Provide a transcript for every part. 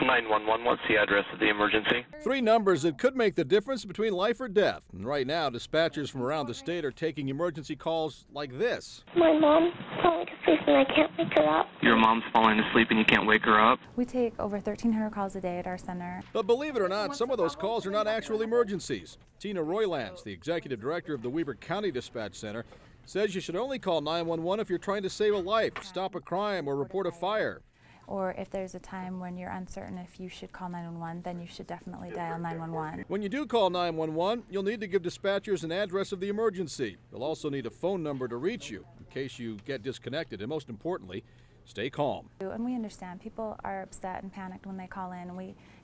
911, what's the address of the emergency? 3 numbers that could make the difference between life or death. And right now, dispatchers from around the state are taking emergency calls like this. My mom's falling asleep and I can't wake her up. Your mom's falling asleep and you can't wake her up? We take over 1,300 calls a day at our center. But believe it or not, some of those calls are not actual emergencies. Tina Roylance, the executive director of the Weber County Dispatch Center, says you should only call 911 if you're trying to save a life, stop a crime, or report a fire. Or if there's a time when you're uncertain if you should call 911, then you should definitely dial 911. When you do call 911, you'll need to give dispatchers an address of the emergency. You'll also need a phone number to reach you in case you get disconnected. And most importantly, stay calm. And we understand people are upset and panicked when they call in,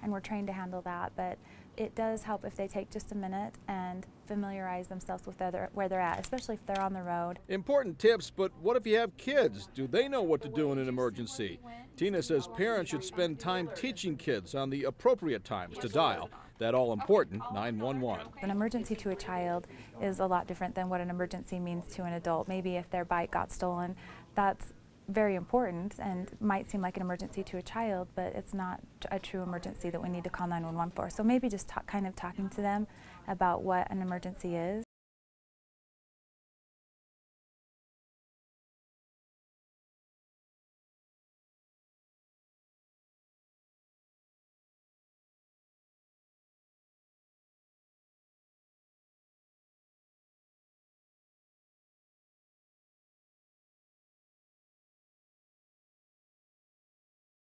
and we're trained to handle that, but it does help if they take just a minute and familiarize themselves with where they're at, especially if they're on the road. Important tips, but what if you have kids? Do they know what to do in an emergency? Tina says parents should spend time teaching kids on the appropriate times to dial that all-important 911. An emergency to a child is a lot different than what an emergency means to an adult. Maybe if their bike got stolen, that's very important and might seem like an emergency to a child, but it's not a true emergency that we need to call 911 for. So maybe just kind of talking to them about what an emergency is.